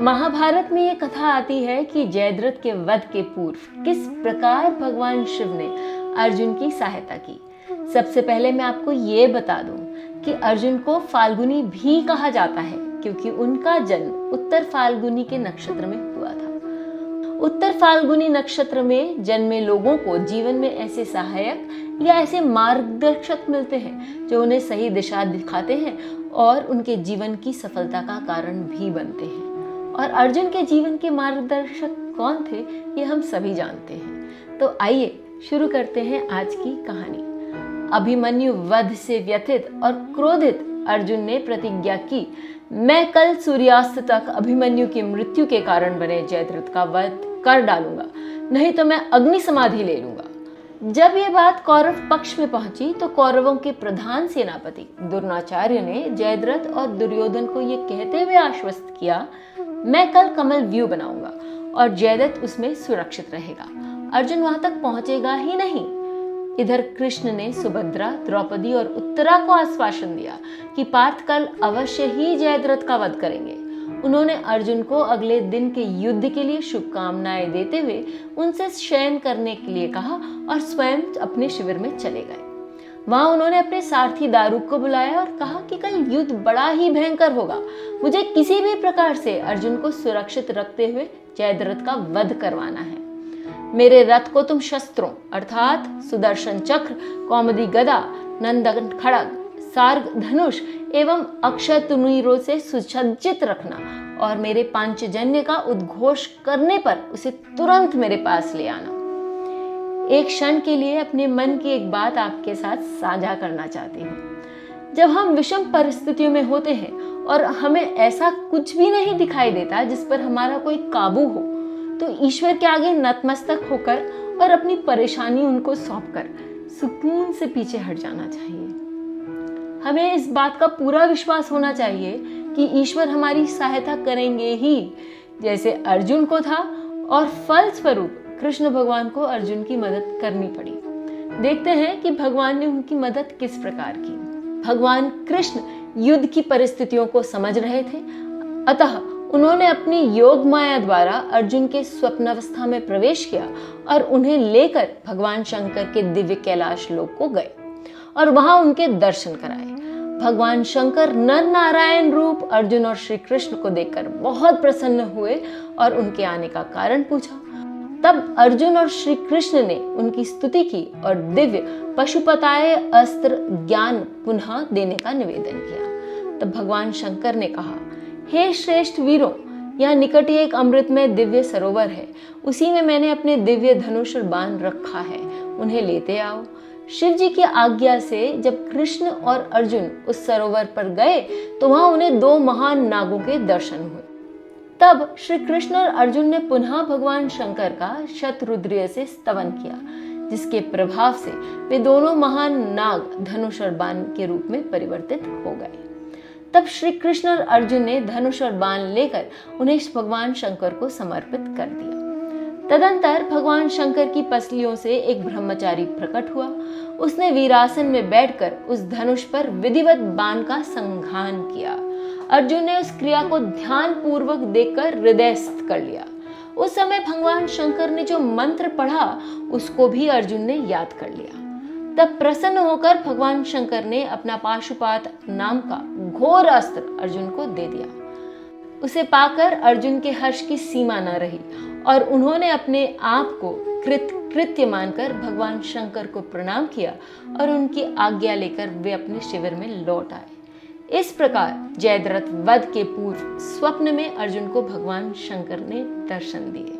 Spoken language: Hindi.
महाभारत में ये कथा आती है कि जयद्रथ के वध के पूर्व किस प्रकार भगवान शिव ने अर्जुन की सहायता की। सबसे पहले मैं आपको ये बता दूं कि अर्जुन को फाल्गुनी भी कहा जाता है क्योंकि उनका जन्म उत्तर फाल्गुनी के नक्षत्र में हुआ था। उत्तर फाल्गुनी नक्षत्र में जन्मे लोगों को जीवन में ऐसे सहायक या ऐसे मार्गदर्शक मिलते हैं जो उन्हें सही दिशा दिखाते हैं और उनके जीवन की सफलता का कारण भी बनते हैं। और अर्जुन के जीवन के मार्गदर्शक कौन थे ये हम सभी जानते हैं। तो आइए शुरू करते हैं आज की कहानी। अभिमन्यु वध से व्यथित और क्रोधित अर्जुन ने प्रतिज्ञा की, मैं कल सूर्यास्त तक अभिमन्यु की मृत्यु के कारण बने जयद्रथ का वध कर डालूंगा, नहीं तो मैं अग्नि समाधि ले लूंगा। जब ये बात कौरव पक्ष में पहुंची तो कौरवों के प्रधान सेनापति द्रोणाचार्य ने जयद्रथ और दुर्योधन को ये कहते हुए आश्वस्त किया, मैं कल कमल व्यू बनाऊंगा और जयद्रथ उसमें सुरक्षित रहेगा। अर्जुन वहां तक पहुंचेगा ही नहीं। इधर कृष्ण ने सुभद्रा, द्रौपदी और उत्तरा को आश्वासन दिया कि पार्थ कल अवश्य ही जयद्रथ का वध करेंगे। उन्होंने अर्जुन को अगले दिन के युद्ध के लिए शुभकामनाएं देते हुए उनसे शयन करने के लिए कहा और स्वयं अपने शिविर में चले गए। वहां उन्होंने अपने सारथी दारुक को बुलाया और कहा कि कल युद्ध बड़ा ही भयंकर होगा, मुझे किसी भी प्रकार से अर्जुन को सुरक्षित रखते हुए जयद्रथ का वध करवाना है। मेरे रथ को तुम शस्त्रों अर्थात सुदर्शन चक्र, कौमुदी गदा, नंदन खड़ग, सार्ग धनुष एवं अक्षय तुनीरों से सुसज्जित रखना और मेरे पांचजन्य का उद्घोष करने पर उसे तुरंत मेरे पास ले आना। एक क्षण के लिए अपने मन की एक बात आपके साथ साझा करना चाहती हूँ। जब हम विषम परिस्थितियों में होते हैं और हमें ऐसा कुछ भी नहीं दिखाई देता जिस पर हमारा कोई काबू हो, तो ईश्वर के आगे नतमस्तक होकर और अपनी परेशानी उनको सौंपकर सुकून से पीछे हट जाना चाहिए। हमें इस बात का पूरा विश्वास होना चाहिए कि ईश्वर हमारी सहायता करेंगे ही, जैसे अर्जुन को था और फल स्वरूप कृष्ण भगवान को अर्जुन की मदद करनी पड़ी। देखते हैं कि भगवान ने उनकी मदद किस प्रकार की। भगवान कृष्ण युद्ध की परिस्थितियों को समझ रहे थे, अतः उन्होंने अपनी योग माया द्वारा अर्जुन के स्वप्नावस्था में प्रवेश किया और उन्हें लेकर भगवान शंकर के दिव्य कैलाश लोक को गए और वहां उनके दर्शन कराए। भगवान शंकर नर नारायण रूप अर्जुन और श्री कृष्ण को देखकर बहुत प्रसन्न हुए और उनके आने का कारण पूछा। तब अर्जुन और श्री कृष्ण ने उनकी स्तुति की और दिव्य पशुपताय अस्त्र ज्ञान पुनः देने का निवेदन किया। तब भगवान शंकर ने कहा, हे श्रेष्ठ वीरों, यहाँ निकट ही एक अमृतमय दिव्य सरोवर है, उसी में मैंने अपने दिव्य धनुष और बाण रखा है, उन्हें लेते आओ। शिव जी की आज्ञा से जब कृष्ण और अर्जुन उस सरोवर पर गए तो वहां उन्हें दो महान नागों के दर्शन हुए। तब श्री कृष्ण और अर्जुन ने पुनः भगवान शंकर का शतरुद्रीय से स्तवन किया, जिसके प्रभाव से वे दोनों महान नाग धनुष और बाण के रूप में परिवर्तित हो गए। तब श्री कृष्ण और अर्जुन ने धनुष और बाण लेकर उन्हें भगवान शंकर को समर्पित कर दिया। तदंतर भगवान शंकर की पसलियों से एक ब्रह्मचारी प्रकट हुआ। उसने वीरासन में बैठकर उस धनुष पर विधिवत बाण का संघान किया। अर्जुन ने उस क्रिया को ध्यान पूर्वक देखकर हृदयस्थ कर लिया। उस समय भगवान शंकर ने जो मंत्र पढ़ा उसको भी अर्जुन ने याद कर लिया। तब प्रसन्न होकर भगवान शंकर ने अपना पाशुपात नाम का घोर अस्त्र अर्जुन को दे दिया। उसे पाकर अर्जुन के हर्ष की सीमा न रही और उन्होंने अपने आप को कृत्य मानकर भगवान शंकर को प्रणाम किया और उनकी आज्ञा लेकर वे अपने शिविर में लौट आए। इस प्रकार जयद्रथ वध के पूर्व स्वप्न में अर्जुन को भगवान शंकर ने दर्शन दिए।